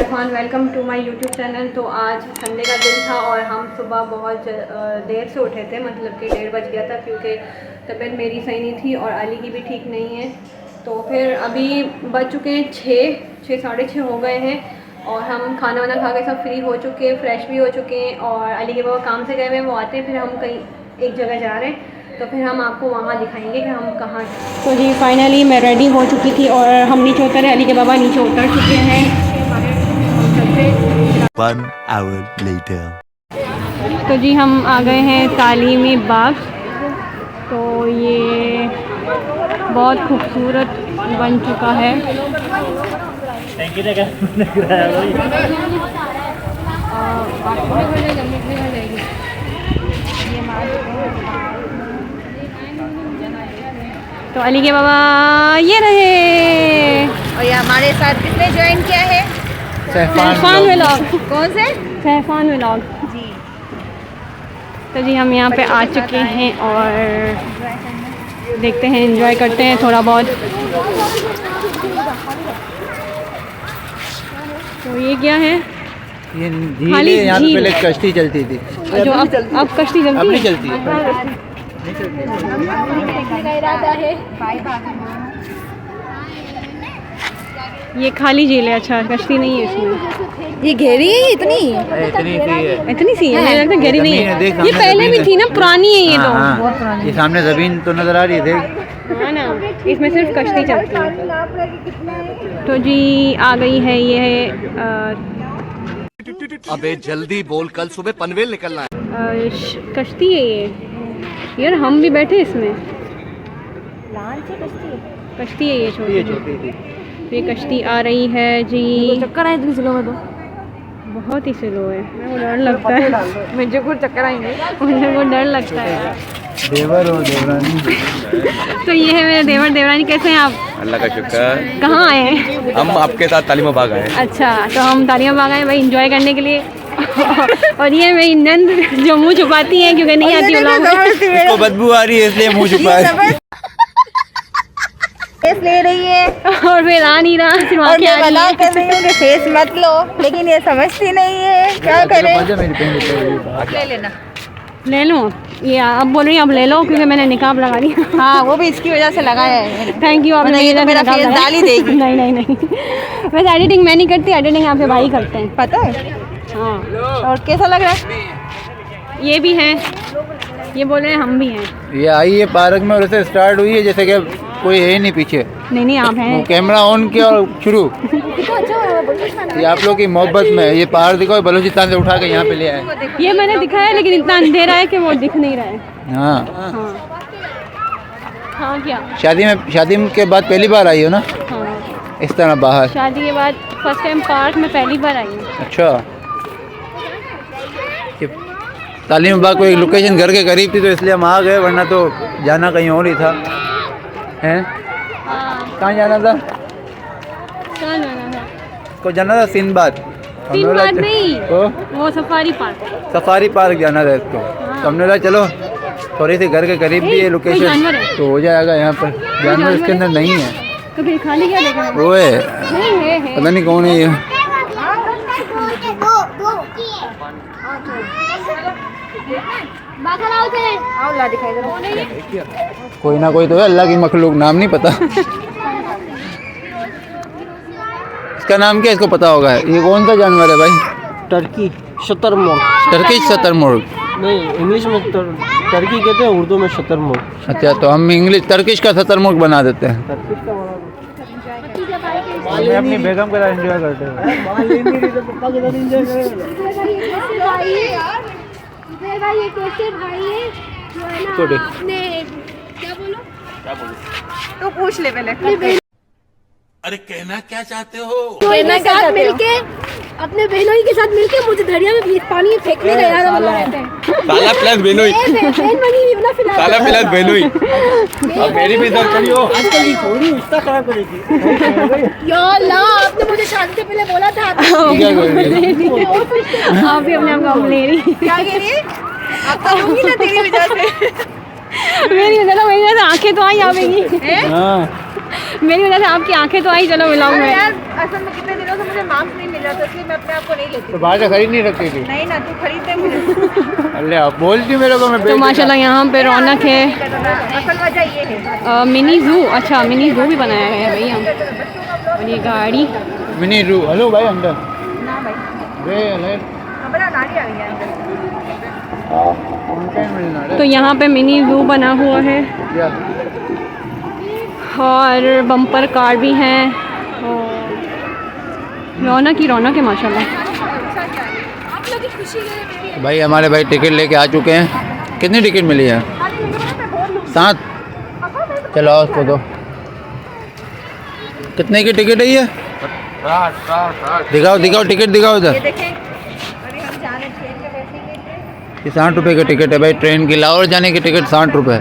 Everyone, welcome to my YouTube channel. तो आज Sunday का दिन था और हम सुबह बहुत देर से उठे थे, मतलब कि 1:30 बज गया था क्योंकि तबीयत मेरी सही नहीं थी और अली की भी ठीक नहीं है। तो फिर अभी बज चुके हैं 6 साढ़े 6 हो गए हैं और हम खाना वाना खा के सब फ्री हो चुके हैं, फ्रेश भी हो चुके हैं और अली के बाबा काम से गए हुए हैं, वो आते हैं फिर हम कहीं एक जगह जा रहे हैं तो फिर हम आपको वहाँ दिखाएंगे कि हम कहाँ। तो जी फाइनली मैं रेडी हो चुकी थी और हम नीचे उतरे, अली के बाबा नीचे उतर चुके हैं। 1 hour later. तो जी हम आ गए हैं तालीमी बाग। तो ये बहुत खूबसूरत बन चुका है। तो अली के बाबा ये रहे और ये हमारे साथ किसने ज्वाइन किया है? सहफान व्लॉग। कौन से? सहफान व्लॉग जी। तो जी हम यहाँ पे आ चुके हैं और देखते हैं, एंजॉय करते हैं थोड़ा बहुत। तो ये क्या है? ये झील है, यहाँ पे पहले कश्ती चलती थी। जो अब कश्ती चलती अब है? नहीं चलती है। ये खाली झील है। अच्छा, कश्ती नहीं है इसमें। ये घेरी है इतनी? इतनी सी है। इतनी सी है? मुझे लगता है गहरी नहीं है। देख, ये सामने पहले भी जमीन थी ना, पुरानी है ये तो। हाँ, ये सामने जमीन तो नजर आ रही है, देख। हाँ ना, इसमें सिर्फ कश्ती चलती है। तो जी आ गई है ये है अबे जल्दी बोल, कल सुबह पनवेल निकलना है। कश्ती है ये। यार हम भी बैठे इसमें। कश्ती है ये छोटी। ये कश्ती आ रही है जी। चक्कर आए इतनी स्लो में तो बहुत ही स्लो है, मेरे को डर लगता है। मुझे कुछ चक्कर आएंगे, मुझे को डर लगता है। देवर हो देवरानी। तो ये है मेरे देवर देवरानी। कैसे हैं आप? अल्लाह का शुक्र। कहाँ आए हैं? हम आपके साथ तालीम बाग आए। अच्छा, तो हम तालियां बाग आए भाई एंजॉय करने के लिए। और ये मेरी नंद जो मुँह छुपाती है क्योंकि नहीं आती व्लॉग में। इसको बदबू आ रही है इसलिए मुंह छुपा है। फेस ले रही है और फिर आ नहीं रहा, सिर्फ और आंखें मैं आ रही मना हैं। कर रही हूँ कि फेस मत लो, लेकिन ये समझती नहीं है, क्या करें? ले लेना। ले लूँ? ये अब बोल रही हैं अब ले लो क्योंकि मैंने निकाब लगा लिया। हाँ, वो भी इसकी वजह से लगाया है। Thank you. आपने ये तो मेरा निकाब फेस लगाया। डाल ही देगी। नहीं वैसे एडिटिंग मैं नहीं करती, एडिटिंग आपके भाई करते हैं। पता है? हाँ। और कैसा लग रहा है? ये भी हैं, ये बोल रहे हैं हम भी हैं। ये आई है पार्क में और इसे स्टार्ट हुई है जैसे कि कोई है ही नहीं पीछे। नहीं आप वो हैं। कैमरा ऑन किया और शुरू। ये आप लोग की मोहब्बत में ये पहाड़ दिखाओ, बलूचिस्तान से उठा के यहाँ पे ले आए। ये मैंने दिखाया लेकिन इतना अंधेरा है कि वो दिख नहीं रहा है। हाँ, हाँ क्या? शादी के बाद पहली बार आई हो ना हाँ, इस तरह बाहर? शादी के बाद फर्स्ट टाइम पार्क में पहली बार आई हूँ। अच्छा, तालीम बाग कोई लोकेशन घर के करीब थी तो इसलिए हम आ गए, वरना तो जाना कहीं और ही था। हैं? कहाँ जाना था? कहाँ जाना था? को जाना था सिंदबाद। सिंदबाद नहीं, तो वो सफारी पार्क। सफारी पार्क जाना था इसको। तो हमने कहा चलो थोड़ी सी घर के करीब भी है कोई जानवर लोकेशन है? तो हो जाएगा। यहाँ पर जानवर इसके अंदर नहीं है। तो फिर खाली क्या देखा? वो है, नहीं है। पता नहीं कौन है ये। कोई ना कोई तो है, अल्लाह की मखलूक, नाम नहीं पता। इसका नाम क्या, इसको पता होगा? ये कौन सा जानवर है भाई? टर्की शतरमुर्ग। टर्की शतरमुर्ग? नहीं, इंग्लिश में टर्की कहते हैं, उर्दू में शतरमुर्ग। अच्छा, तो हम इंग्लिश टर्किश का शतरमुर्ग बना देते हैं। मैं अपनी बेगम के साथ एंजॉय करते तो पूछ ले पहले। अरे कहना क्या चाहते हो? कहना क्या चाहते हो? अपने बहनोई के साथ मिलके मुझे दरिया में पानी में फेंकने का इरादा बना रहता है। साला प्लस बेनोई, साला प्लस बेनोई। अब मेरी भी इधर करी हो। आजकल की थोड़ी रिश्ता खराब करेगी। या अल्लाह, आपने मुझे शादी से पहले बोला था। आप भी अपने आप को ले रही। क्या कह रही है? आप तो होंगी ना तेरी वजह से। मेरी वजह से आंखें तो आई आवेगी। मेरी वजह से आपकी आंखें तो आई, चलो व्लॉग में। यार असल में कितने दिनों से मुझे मार्क्स नहीं मिल रहा था, इसलिए मैं अपने आप को नहीं लेती। तो बाहर से खरीद नहीं सकती थी? नहीं ना, तू खरीदते मुझे। अल्लाह आप बोलती मेरे को, मैं तो माशाल्लाह यहाँ पे रौनक है। असल वजह ये है। मिनी जू, अच्छा मिनी जू भी बनाया गया है भैया। और ये गाड़ी मिनी रू। हेलो भाई अंदर ना भाई, हमारा गाड़ी आ गई है अंदर। तो यहाँ पे मिनी जू बना हुआ है और बम्पर कार भी हैं और रौनक ही रौनक है माशाल्लाह। आप लोग की खुशी के लिए भाई हमारे भाई टिकट लेके आ चुके हैं। कितनी टिकट मिली है? 7। चलो आओ उसको दो। कितने की टिकट है ये? दिखाओ दिखाओ टिकट दिखाओ इधर। ये देखें, अरे हम जा रहे हैं ट्रेन में बैठेंगे। ये 60 रुपये की टिकट है भाई, ट्रेन की लाहौर जाने की टिकट 60 रुपये।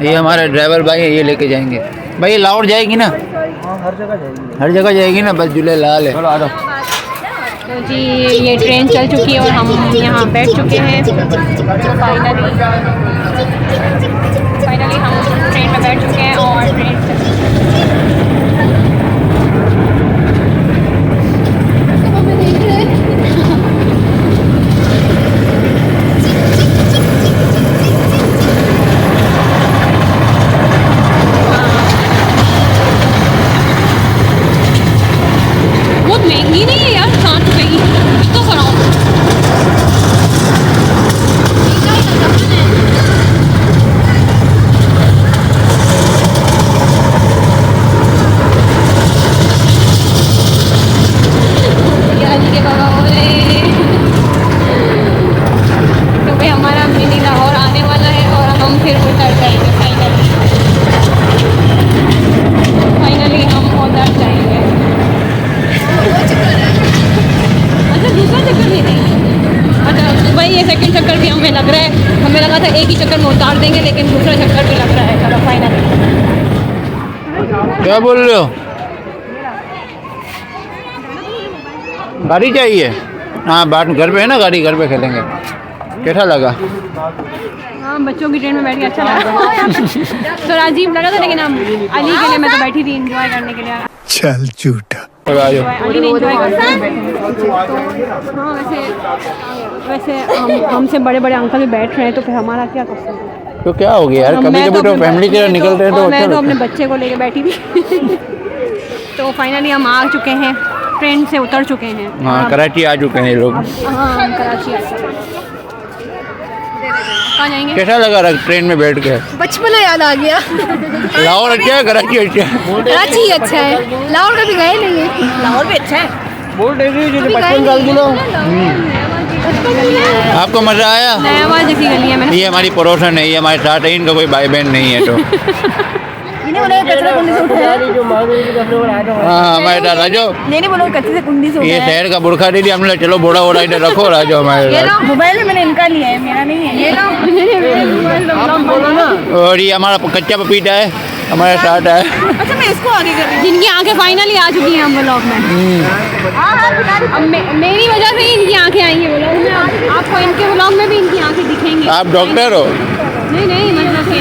ये हमारे ड्राइवर भाई है, ये लेके जाएंगे। भाई ये लाहौर जाएगी ना? हर जगह जाएगी। हर जगह जाएगी ना, बस झूले लाल है। चलो आ जाओ। तो जी ये ट्रेन चल चुकी है और हम यहाँ बैठ चुके हैं। फाइनली हम ट्रेन में बैठ चुके हैं और ट्रेन बहुत महंगी नहीं है यार, 60 रुपये की तो कराओ। के बाबा बोले तो भाई हमारा मिनी लाहौर आने वाला है और हम फिर उतर जाएंगे। फाइनली हम उतर जाएंगे। अच्छा दूसरा चक्कर भी नहीं? अच्छा भाई ये सेकंड चक्कर भी हमें लग रहा है, हमें लगा था एक ही चक्कर में उतार देंगे लेकिन दूसरा चक्कर भी लग रहा है। चलो फाइनली। क्या बोल रहे हो? गाड़ी चाहिए? हाँ बात घर पे है ना, गाड़ी घर पे खेलेंगे। कैसा लगा? हाँ बच्चों की ट्रेन में बैठ के अच्छा लगा। तो अजीब लगा था लेकिन हम अली के लिए मैं तो बैठी थी एंजॉय करने के लिए। चल झूठा। अली ने एंजॉय किया। हाँ वैसे हमसे बड़े बड़े अंकल भी बैठ रहे हैं तो फिर हमारा क्या कर सकते हैं? तो क्या हो गया यार, कभी कभी तो फैमिली के निकल रहे हैं तो मैं तो अपने बच्चे को लेके बैठी थी। तो फाइनली हम आ चुके हैं, ट्रेन से उतर चुके हैं। हाँ कराची आ चुके हैं ये लोग। हाँ हम कराची आ चुके हैं। कहाँ जाएंगे? कैसा लगा ट्रेन में बैठ के? बचपना याद आ गया। लाहौर अच्छा है कराची अच्छा है? कराची अच्छा है, लाहौर कभी गए नहीं है। लाहौर भी अच्छा है। बोल रही थी जो 55 साल की लोग। आपको मजा आया? नयाबाद जैसी गली है। मैंने ये हमारी पड़ोसन है, ये हमारे साथ है, इनका कोई भाई बहन नहीं है तो जो मांगे हाँ हमारे साथ आ जाओ। नहीं बोलो कच्चे से कुंडी से ये शहर का बुरखा दे दिया हमने, चलो बोड़ा वोड़ा इधर रखो और आ जाओ हमारे साथ। मोबाइल में मैंने इनका लिया है, मेरा नहीं है। ये लो। और ये हमारा कच्चा पपीता है, हमारे साथ है। अच्छा मैं इसको आगे कर रही जिनकी आंखें फाइनली आ चुकी हैं हम व्लॉग में। अब मेरी वजह से ही इनकी आंखें आई हैं व्लॉग में। आपको इनके व्लॉग में भी इनकी आंखें दिखेंगी। आप डॉक्टर हो? नहीं नहीं मतलब कि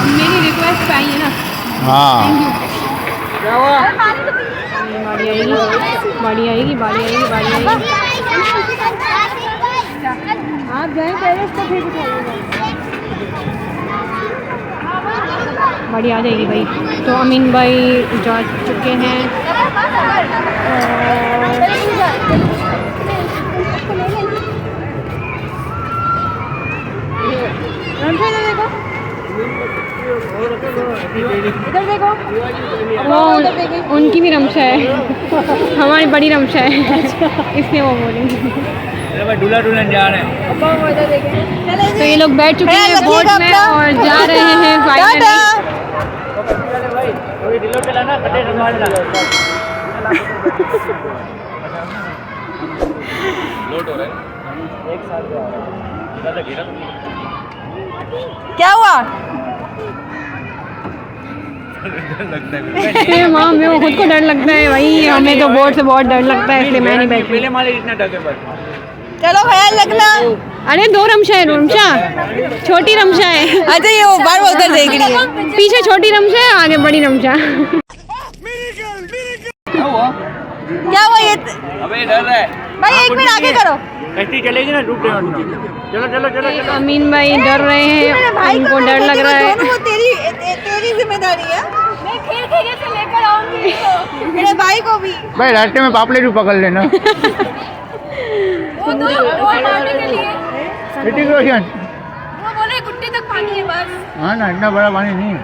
मेरी रिक्वेस्ट पे आई है ना। हाँ बाड़ी आएगी बाड़ी आएगी बाड़ी आएगी बाड़ी आएगी। आप जाएँ पहले इसको फिर बाड़ी आ जाएगी भाई। तो अमीन भाई जा चुके हैं। इधर देखो, वो उनकी भी रमशा है, हमारी बड़ी रमशा है, इसलिए वो बोलेंगे। दूल्हा दुल्हन जा रहे हैं। तो ये लोग बैठ चुके हैं बोट में और जा रहे हैं फाइनली। क्या हुआ? माँ मेरे को खुद को डर लगता है भाई, हमें तो बोट से बहुत डर लगता है इसलिए मैं नहीं बैठी। चलो ख्याल रखना। अरे 2 रमशा है, रमशा छोटी रमशा है। अच्छा ये वो बार उधर देख रही है। पीछे छोटी रमशा है, आगे बड़ी रमशा। क्या हुआ ये? अबे डर रहा है। भाई 1 मिनट आगे करो। ऐसी चलेगी ना डूब रहे चलो चलो चलो चलो। अमीन भाई डर रहे हैं, उनको डर लग रहा है। वो तेरी जिम्मेदारी है। मैं खेल खेल से लेकर आऊंगी मेरे भाई को भी। भाई रास्ते में पापलेट भी पकड़ लेना। वो मारने के लिए ऋतिक रोशन। वो बोले गुट्टी तक पानी है बस। हाँ ना, इतना बड़ा पानी नहीं है,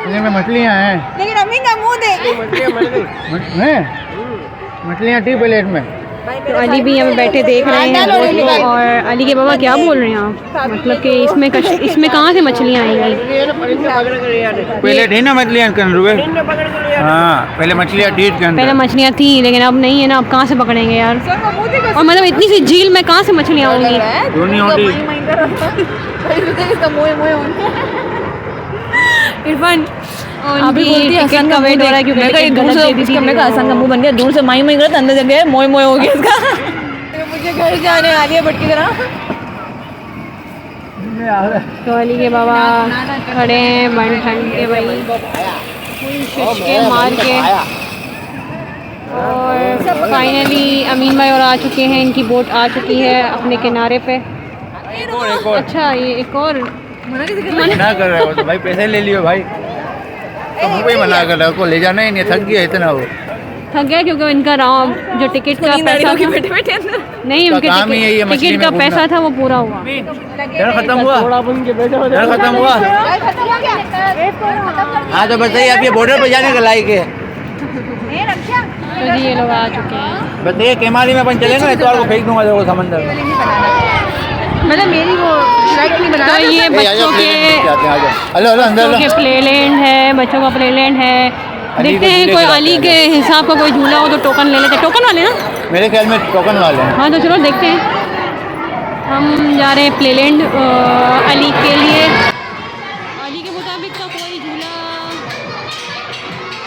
इनमें मछलियाँ हैं। लेकिन अमीन का मुंह देख। मछलियाँ थी प्लेट में। तो अली भी हमें बैठे देख रहे हैं बोट को। और अली के बाबा क्या बोल रहे हैं आप? मतलब कि इसमें कहाँ से मछलियाँ आएंगी? पहले थी ना मछलियाँ के अंदर। हाँ पहले मछलियाँ थी इसके अंदर। पहले मछलियाँ थी लेकिन अब नहीं है ना, अब कहाँ से पकड़ेंगे यार? और मतलब इतनी सी झील में कहाँ से मछलियाँ होंगी? इरफान अभी बोलती है टिकट का वेट हो रहा है क्योंकि टिकट गलत दे दी थी। मैं कहा आसान का मुंह बन गया, दूर से माई माई करता, अंदर जगह मोय मोय हो गया इसका। मुझे घर जाने आ रही है बट की तरह। तो अली के बाबा खड़े हैं बन ठंड के भाई के मार के। और फाइनली अमीन भाई और आ चुके हैं, इनकी बोट आ चुकी है अपने किनारे पे। अच्छा ये एक और मना कर रहे हो तो भाई पैसे ले लियो भाई। तो मुझे ही मना कर रहा है, को ले जाना ही नहीं, थक गया इतना वो। थक गया क्योंकि इनका राउंड जो टिकट का पैसा था, नहीं उनके काम ही यही है, मछली टिकट में का पैसा था वो पूरा हुआ। डर खत्म हुआ, डर खत्म हुआ। हाँ तो बताइए आप ये बॉर्डर पर जाने का लायक है? तो जी ये लोग आ चुके हैं। बताइए केमारी में अपन चलेंगे तो आपको फेंक दूंगा देखो समंदर में। मतलब मेरी वो फ्लाइट नहीं बना। तो ये बच्चों के हेलो हेलो अंदर बच्चों के प्लेलैंड है, बच्चों का प्लेलैंड है। देखते हैं कोई अली के हिसाब का कोई झूला हो तो टोकन ले लेते। टोकन वाले ना? मेरे ख्याल में टोकन वाले हैं। हाँ तो चलो देखते हैं। हम जा रहे हैं प्लेलैंड अली के लिए। अली के मुताबिक का कोई झूला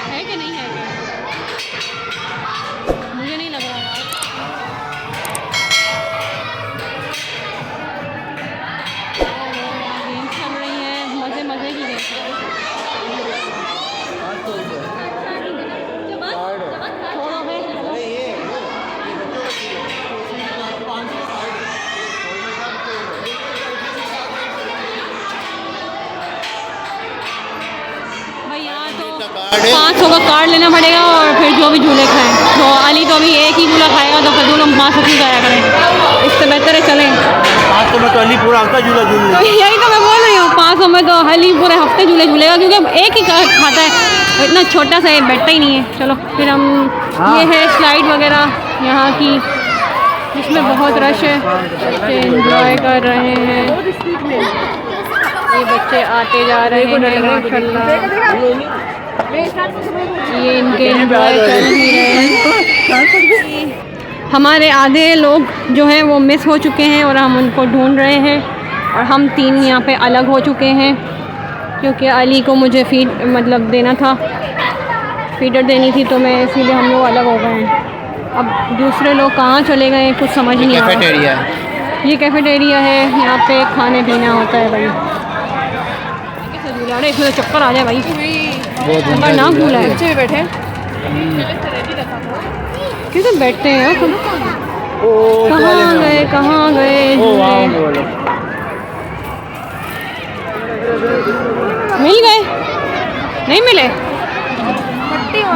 है कि नहीं है? मुझे नहीं लग रहा यार। गेम्स चल रही है, मज़े मज़े की गेम्स। भाई यहाँ तो 500 का कार्ड लेना पड़ेगा और फिर जो भी झूले खाएं। तो अली तो अभी एक ही झूला खाएगा तो फिर दोनों 500 की खाया करें, इससे बेहतर है चलें। 500 में तो अली पूरा हफ्ता झूला झूल तो यही तो मैं बोल रही हूँ, 500 में तो अली पूरे हफ्ते झूले झूलेगा क्योंकि अब एक ही खाता है, इतना छोटा सा बैठता ही नहीं है। चलो फिर हम ये है स्लाइड वगैरह यहाँ की जिसमें बहुत रश है, बच्चे एंजॉय कर रहे हैं। ये बच्चे आते जा रहे हैं माशाल्लाह, ये इनके एंजॉय कर ही रहे हैं। हमारे आधे लोग जो हैं वो मिस हो चुके हैं और हम उनको ढूंढ रहे हैं। और हम 3 यहाँ पे अलग हो चुके हैं क्योंकि अली को मुझे फीड मतलब देना था, फीडर देनी थी, तो मैं इसीलिए हम लोग अलग हो गए हैं। अब दूसरे लोग कहाँ चले गए कुछ समझ नहीं आ रहा। कैफेटेरिया है, ये कैफेटेरिया है, यहाँ पे खाने पीना होता है भाई। अरे इसमें तो चक्कर आ जाए भाई, खतरनाक झूला है। बच्चे भी बैठे क्यों बैठते हैं यार? कहाँ गए झूले? मिल गए? नहीं मिले?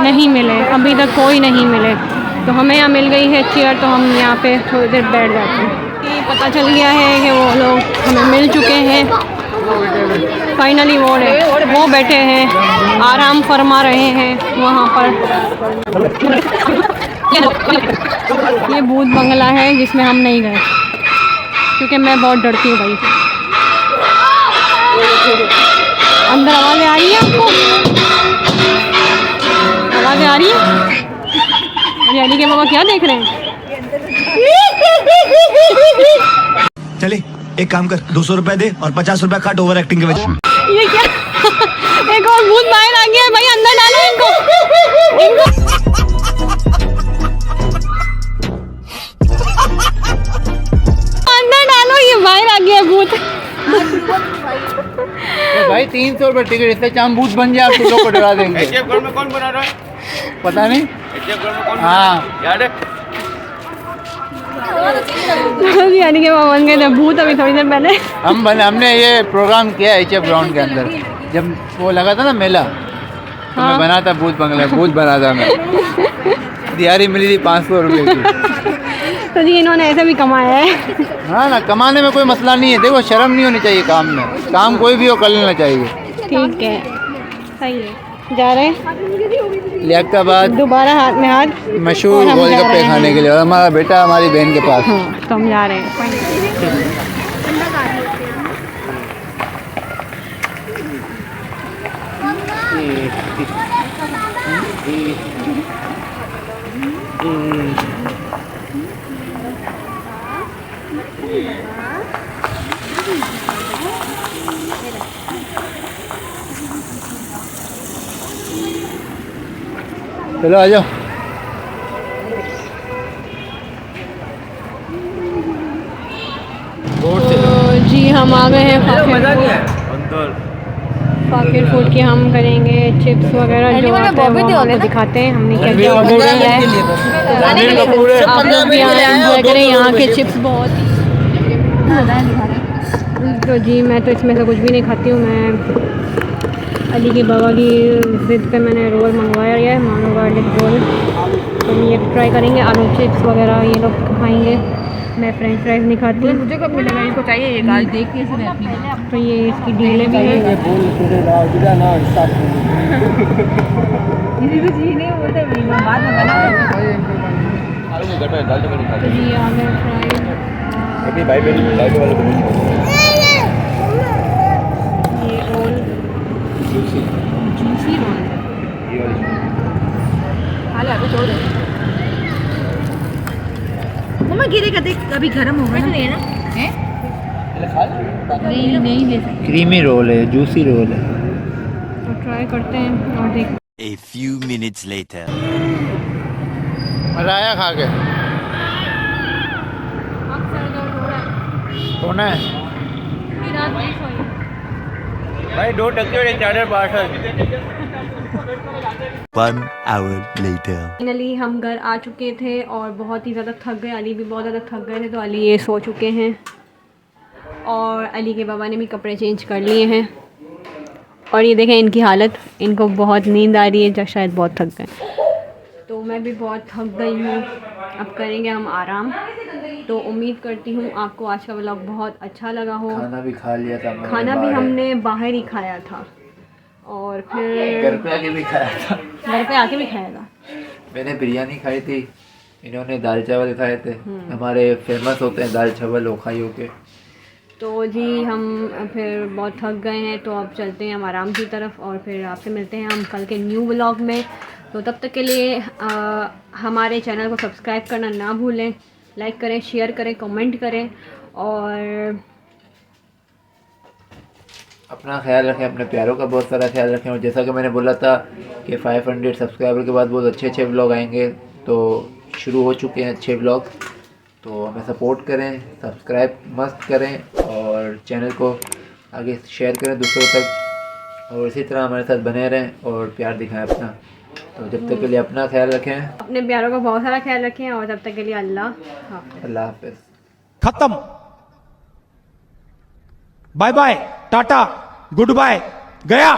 नहीं मिले, अभी तक कोई नहीं मिले। तो हमें यहाँ मिल गई है चेयर, तो हम यहाँ पे थोड़ी देर बैठ जाते हैं। ये पता चल गया है कि वो लोग हमें मिल चुके हैं फाइनली। वो बैठे हैं, आराम फरमा रहे हैं वहाँ पर। ये भूत बंगला है जिसमें हम नहीं गए क्योंकि मैं बहुत डरती हूँ भाई। अंदर आवाज़ें आ रही है आपको? आवाज़ें आ रही है? अली के बाबा क्या देख रहे हैं? चले एक काम कर, 200 रुपए दे और 50 रुपए काट ओवर एक्टिंग के वजह। ये क्या? एक और भूत बाहर आ गया है भाई, अंदर डालो इनको। भाई 300 रुपये टिकट, इससे चाम भूत बन जाए, आप लोग को डरा देंगे। एचएफ घर में कौन बना रहा है? पता नहीं। एचएफ घर में कौन? हाँ याद है? यानी कि वो बन गए थे भूत अभी थोड़ी देर पहले। हमने ये प्रोग्राम किया एचएफ ग्राउंड के अंदर, जब वो लगा था ना मेला, तो मैं बना था भूत बंगला, भूत बना था मैं। दिहाड़ी मिली थी 500 रुपये की। तो जी इन्होंने ऐसे भी कमाया है। हाँ ना, कमाने में कोई मसला नहीं है। देखो शर्म नहीं होनी चाहिए काम में, काम कोई भी हो कर लेना चाहिए। ठीक है, सही है। जा रहे हैं लियाकताबाद दोबारा हाथ में हाथ मशहूर और हम जा गोलगप्पे रहे खाने हैं। के लिए, और हमारा बेटा हमारी बहन के पास। हाँ, तो हम जा रहे हैं। चलो आ जाओ। तो जी हम आ गए हैं फाकिर फूड की। हम करेंगे चिप्स वगैरह जो आते हैं वो आपको दिखाते हैं हमने क्या क्या ऑर्डर किया है। आप लोग भी यहाँ एंजॉय करें, यहाँ के चिप्स बहुत ही। तो जी मैं तो इसमें से कुछ भी नहीं खाती हूँ। मैं अली के बाबा की ज़िद पे मैंने रोल मंगवाया है, मानो गार्लिक रोल। तो ये ट्राई करेंगे, आलू चिप्स वगैरह ये लोग खाएंगे। मैं फ्रेंच फ्राइज नहीं खाती। मुझे कब मिलेगा? इनको चाहिए ये गाल देख के इसे रहती है। तो ये इसकी डीलें भी हैं। तो जी आ गए फ्राइज। अभी भाई बहन लाइव वाले को ये रोल जूसी रोल ये वाली हाल आगे छोड़ दे मम्मा, गिरेगा देख, अभी गर्म होगा ना। नहीं नहीं ले सकते। क्रीमी रोल है, जूसी रोल है। तो ट्राई करते हैं और देख। A few minutes later. मजा आया खा के? सोना है भाई, 2 टक्के और एक charger parcel. 1 hour later. Finally हम घर आ चुके थे और बहुत ही ज़्यादा थक गए। अली भी बहुत ज़्यादा थक गए थे, तो अली ये सो चुके हैं और अली के बाबा ने भी कपड़े चेंज कर लिए हैं। और ये देखें इनकी हालत, इनको बहुत नींद आ रही है, जो शायद बहुत थक गए। तो मैं भी बहुत थक गई हूँ, अब करेंगे हम आराम। तो उम्मीद करती हूँ आपको आज का व्लॉग बहुत अच्छा लगा हो। खाना भी खा लिया था, खाना भी हमने बाहर ही खाया था और फिर घर पे आके भी खाया था। घर पे आके भी खाया था। मैंने बिरयानी खाई थी, इन्होंने दाल चावल खाए थे। हमारे फेमस होते हैं दाल चावल ओखाइयों के। तो जी हम फिर बहुत थक गए हैं, तो अब चलते हैं हम आराम की तरफ और फिर आपसे मिलते हैं हम कल के न्यू व्लॉग में। तो तब तक के लिए हमारे चैनल को सब्सक्राइब करना ना भूलें, लाइक करें, शेयर करें, कमेंट करें और अपना ख्याल रखें, अपने प्यारों का बहुत सारा ख्याल रखें। और जैसा कि मैंने बोला था कि 500 सब्सक्राइबर के बाद बहुत अच्छे अच्छे व्लॉग आएंगे, तो शुरू हो चुके हैं अच्छे व्लॉग। तो हमें सपोर्ट करें, सब्सक्राइब मस्त करें और चैनल को आगे शेयर करें दूसरों तक, और इसी तरह हमारे साथ बने रहें और प्यार दिखाएं अपना। तो जब तक के लिए अपना ख्याल रखें, अपने प्यारों का बहुत सारा ख्याल रखें और तब तक के लिए अल्लाह हाफ़िज़। अल्लाह हाफ़िज़। खत्म, bye bye, tata, good bye, गया।